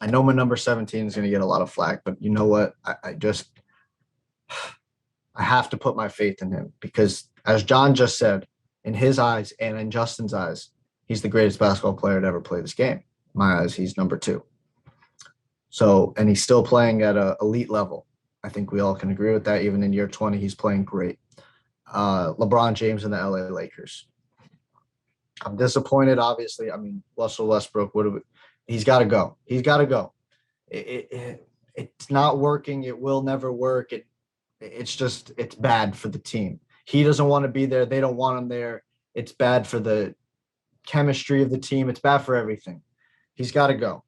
I know my number 17 is going to get a lot of flack, but you know what? I have to put my faith in him because, as John just said, in his eyes and in Justin's eyes, he's the greatest basketball player to ever play this game. In my eyes, he's number two. So, and he's still playing at an elite level. I think we all can agree with that. Even in year 20, he's playing great. LeBron James and the LA Lakers. I'm disappointed, obviously. I mean, Russell Westbrook, he's got to go. He's got to go. It's not working. It will never work. It's bad for the team. He doesn't want to be there. They don't want him there. It's bad for the chemistry of the team. It's bad for everything. He's got to go.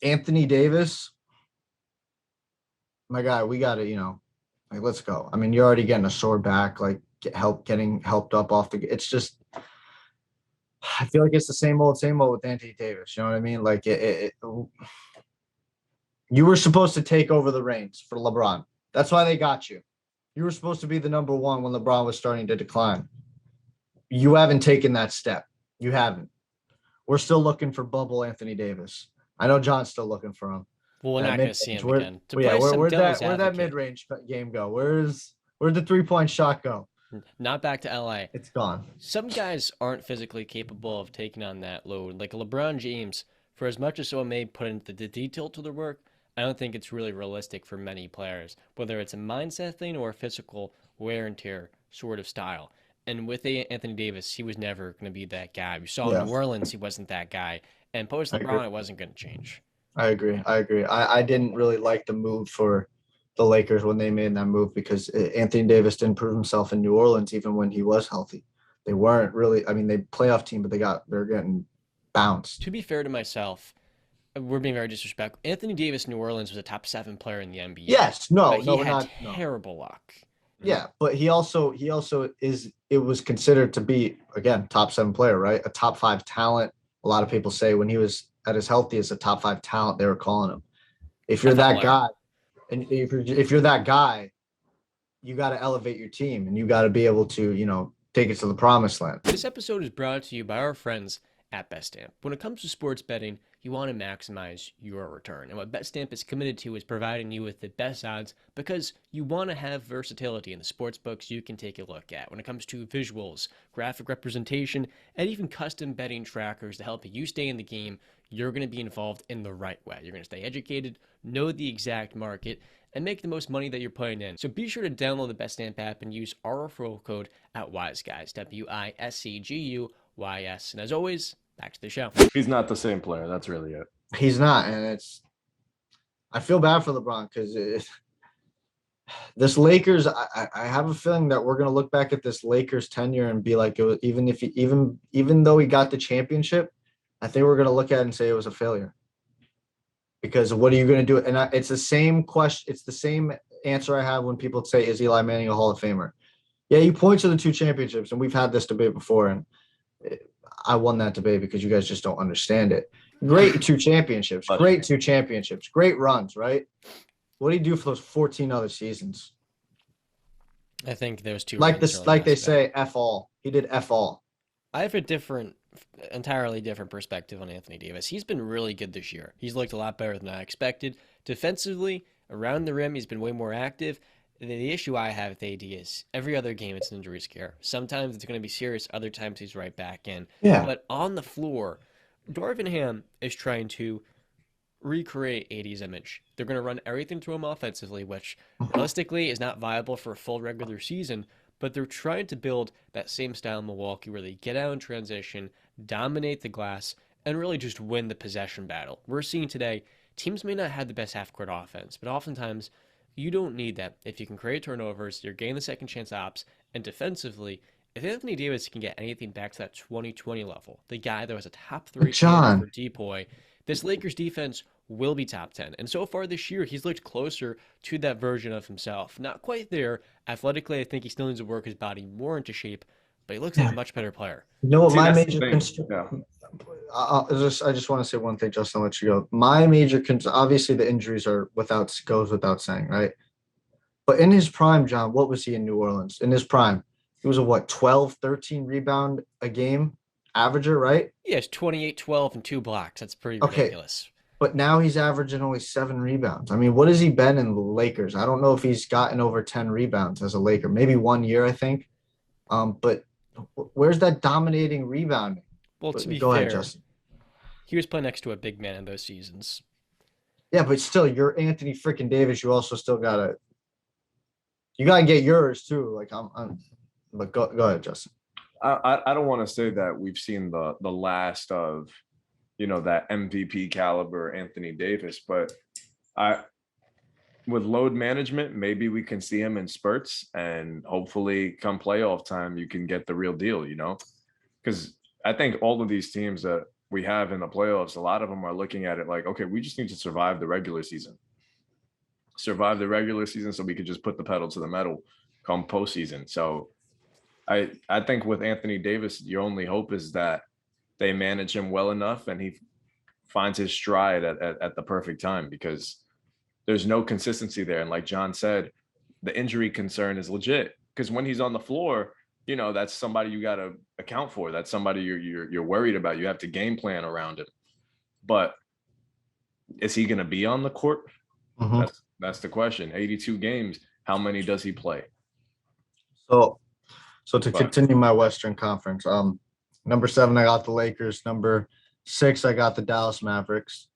Anthony Davis, my guy, we got to, let's go. I mean, you're already getting a sore back, getting helped up off the. It's just, I feel like it's the same old with Anthony Davis. You know what I mean? You were supposed to take over the reins for LeBron. That's why they got you. You were supposed to be the number one when LeBron was starting to decline. You haven't taken that step. You haven't. We're still looking for bubble Anthony Davis. I know John's still looking for him. Well, we're not going to see him again. Where'd that mid-range game go? Where'd the 3-point shot go? Not back to LA. It's gone. Some guys aren't physically capable of taking on that load. Like LeBron James, for as much as someone may put into the detail to their work, I don't think it's really realistic for many players, whether it's a mindset thing or a physical wear and tear sort of style. And with Anthony Davis, he was never going to be that guy. We saw in New Orleans, he wasn't that guy. And post LeBron, it wasn't going to change. I agree. I didn't really like the move for the Lakers when they made that move because Anthony Davis didn't prove himself in New Orleans even when he was healthy. They weren't really. I mean, they playoff team, but they're getting bounced. To be fair to myself, we're being very disrespectful. Anthony Davis, New Orleans, was a top 7 player in the NBA. Yes, no, he had terrible luck. Yeah, but he also is. It was considered to be again top 7 player, right? A top 5 talent. A lot of people say when he was at his healthiest, a top 5 talent, they were calling him. If you're that guy, and if you're that guy, you got to elevate your team, and you got to be able to take it to the promised land. This episode is brought to you by our friends at BetStamp. When it comes to sports betting, you want to maximize your return. And what BetStamp is committed to is providing you with the best odds because you want to have versatility in the sports books you can take a look at. When it comes to visuals, graphic representation, and even custom betting trackers to help you stay in the game, you're going to be involved in the right way. You're going to stay educated, know the exact market, and make the most money that you're putting in. So be sure to download the BetStamp app and use our referral code at WiseGuys, WISCGUYS. And as always, back to the show. He's not the same player. That's really it. He's not, and I feel bad for LeBron because this Lakers. I have a feeling that we're gonna look back at this Lakers tenure and be like, even though he got the championship, I think we're gonna look at it and say it was a failure. Because what are you gonna do? And it's the same question. It's the same answer I have when people say, "Is Eli Manning a Hall of Famer?" Yeah, you point to the 2 championships, and we've had this debate before, and I won that debate because you guys just don't understand it. Great 2 championships. Great 2 championships. Great runs, right? What did he do for those 14 other seasons? I think those 2 like they say, F all. He did F all. I have a entirely different perspective on Anthony Davis. He's been really good this year. He's looked a lot better than I expected. Defensively, around the rim, he's been way more active. The issue I have with AD is every other game it's an injury scare. Sometimes it's going to be serious, other times he's right back in. Yeah. But on the floor, Darvin Ham is trying to recreate AD's image. They're going to run everything through him offensively, which realistically is not viable for a full regular season, but they're trying to build that same style in Milwaukee where they get out in transition, dominate the glass, and really just win the possession battle. We're seeing today, teams may not have the best half-court offense, but oftentimes you don't need that. If you can create turnovers, you're getting the second chance ops, and defensively, if Anthony Davis can get anything back to that 2020 level, the guy that was a top 3 for DPOY, this Lakers defense will be top 10. And so far this year, he's looked closer to that version of himself. Not quite there. Athletically, I think he still needs to work his body more into shape, but he looks like a much better player. You know what my major concern? I just want to say one thing, Justin, I'll let you go. My major concern, obviously the injuries goes without saying, right? But in his prime, John, what was he in New Orleans? In his prime, he was a 12, 13 rebound a game averager, right? He has 28, 12, and 2 blocks. That's pretty Okay, ridiculous. but now he's averaging only 7 rebounds. I mean, what has he been in the Lakers? I don't know if he's gotten over 10 rebounds as a Laker. Maybe 1 year, I think. But where's that dominating rebounding? Well, to But be go ahead, fair, Justin. he was playing next to a big man in those seasons. Yeah, but still, you're Anthony freaking Davis. You also still gotta get yours too. Like but go ahead, Justin. I don't want to say that we've seen the last of that MVP caliber Anthony Davis, but I with load management, maybe we can see him in spurts, and hopefully come playoff time, you can get the real deal, because I think all of these teams that we have in the playoffs, a lot of them are looking at it like, okay, we just need to survive the regular season so we could just put the pedal to the metal come postseason. So I think with Anthony Davis, your only hope is that they manage him well enough and he finds his stride at the perfect time, because there's no consistency there. And like John said, the injury concern is legit, because when he's on the floor, that's somebody you got to account for. That's somebody you're worried about. You have to game plan around him. But is he going to be on the court? Mhm. That's the question. 82 games. How many does he play? So to But continue my Western Conference, number 7 I got the Lakers. Number 6 I got the Dallas Mavericks.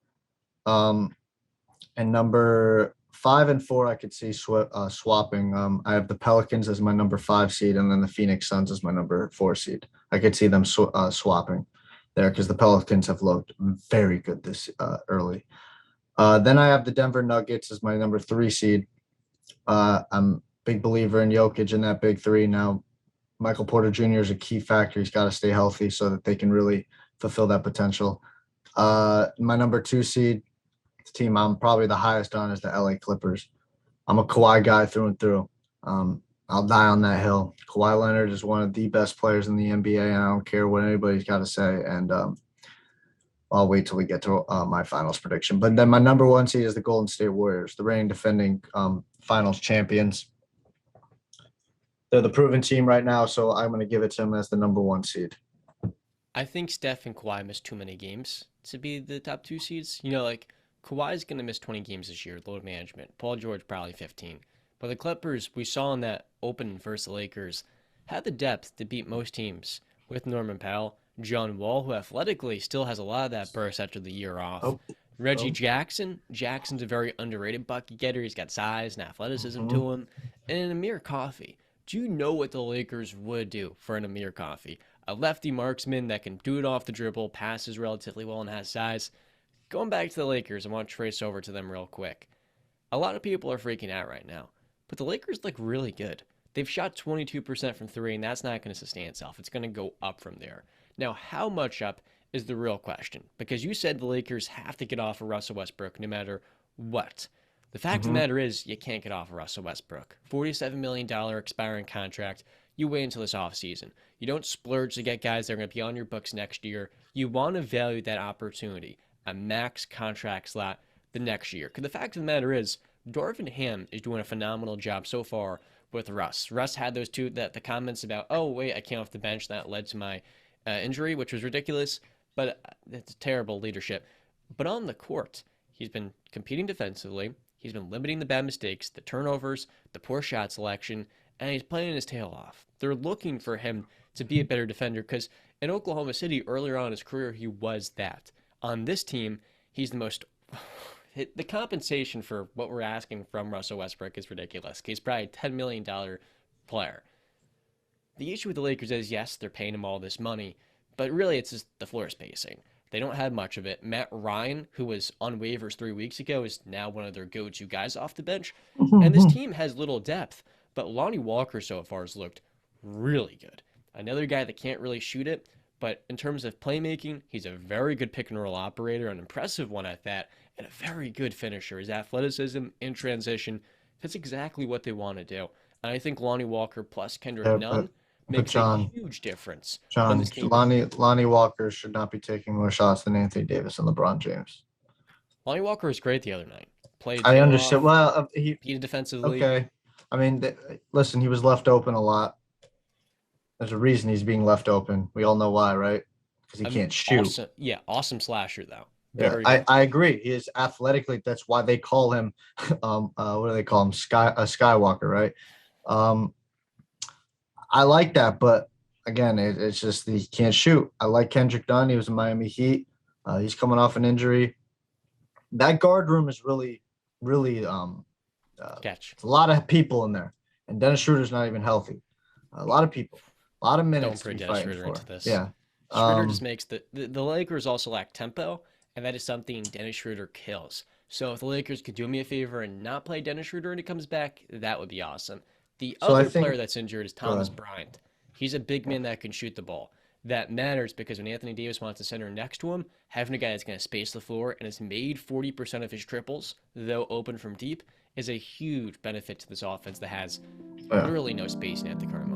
And number 5 and 4 I could see swapping. I have the Pelicans as my number 5 seed, and then the Phoenix Suns as my number 4 seed. I could see them swapping there because the Pelicans have looked very good this early. Then I have the Denver Nuggets as my number 3 seed. I'm a big believer in Jokic in that big three. Now, Michael Porter Jr. is a key factor. He's got to stay healthy so that they can really fulfill that potential. My number 2 seed, the team I'm probably the highest on, is the LA Clippers. I'm a Kawhi guy through and through. I'll die on that hill. Kawhi Leonard is one of the best players in the NBA, and I don't care what anybody's got to say. And I'll wait till we get to my finals prediction. But then my number 1 seed is the Golden State Warriors, the reigning defending finals champions. They're the proven team right now, so I'm going to give it to them as the number 1 seed. I think Steph and Kawhi missed too many games to be the top 2 seeds. Like Kawhi's going to miss 20 games this year, load management. Paul George probably 15. But the Clippers, we saw in that open versus the Lakers, had the depth to beat most teams with Norman Powell, John Wall, who athletically still has a lot of that burst after the year off. Reggie Jackson. Jackson's a very underrated bucket getter. He's got size and athleticism to him. And Amir Coffey. Do you know what the Lakers would do for an Amir Coffey? A lefty marksman that can do it off the dribble, passes relatively well, and has size. Going back to the Lakers, I want to trace over to them real quick. A lot of people are freaking out right now, but the Lakers look really good. They've shot 22% from 3, and that's not going to sustain itself. It's going to go up from there. Now, how much up is the real question? Because you said the Lakers have to get off of Russell Westbrook no matter what. The fact of the matter is, you can't get off of Russell Westbrook. $47 million expiring contract. You wait until this offseason. You don't splurge to get guys that are going to be on your books next year. You want to value that opportunity, a max contract slot the next year. Because the fact of the matter is, Darvin Ham is doing a phenomenal job so far with Russ. Russ had those the comments about, oh, wait, I came off the bench. That led to my injury, which was ridiculous. But it's terrible leadership. But on the court, he's been competing defensively. He's been limiting the bad mistakes, the turnovers, the poor shot selection, and he's playing his tail off. They're looking for him to be a better defender because in Oklahoma City, earlier on in his career, he was that. On this team, he's the most... The compensation for what we're asking from Russell Westbrook is ridiculous. He's probably a $10 million player. The issue with the Lakers is, yes, they're paying him all this money, but really it's just the floor spacing. They don't have much of it. Matt Ryan, who was on waivers 3 weeks ago, is now one of their go-to guys off the bench. And this team has little depth, but Lonnie Walker so far has looked really good. Another guy that can't really shoot it, but in terms of playmaking, he's a very good pick-and-roll operator, an impressive one at that, and a very good finisher. His athleticism in transition, that's exactly what they want to do. And I think Lonnie Walker plus Kendrick Nunn makes a huge difference. John, Lonnie Walker should not be taking more shots than Anthony Davis and LeBron James. Lonnie Walker was great the other night. I understand. Well, he defensively. Okay. I mean, listen, he was left open a lot. There's a reason he's being left open. We all know why, right? because he can't shoot. Awesome, yeah, awesome slasher though. Yeah, Very good. I agree. He is athletically. That's why they call him, what do they call him? Skywalker, right? Um, I like that, but again, it's just he can't shoot. I like Kendrick Dunn. He was in Miami Heat. He's coming off an injury. That guard room is really Catch. it's a lot of people in there, and Dennis Schroeder's not even healthy. A lot of people, a lot of minutes to Don't bring be Dennis fighting Schroeder for. into this. Yeah. Schroeder just makes the Lakers also lack tempo, and that is something Dennis Schroeder kills. So if the Lakers could do me a favor and not play Dennis Schroeder when he comes back, that would be awesome. The So I other player think. that's injured is Go Thomas ahead. Bryant. He's a big man that can shoot the ball. That matters because when Anthony Davis wants to center next to him, having a guy that's going to space the floor and has made 40% of his triples, though open from deep, is a huge benefit to this offense that has Yeah. literally no spacing at the current moment.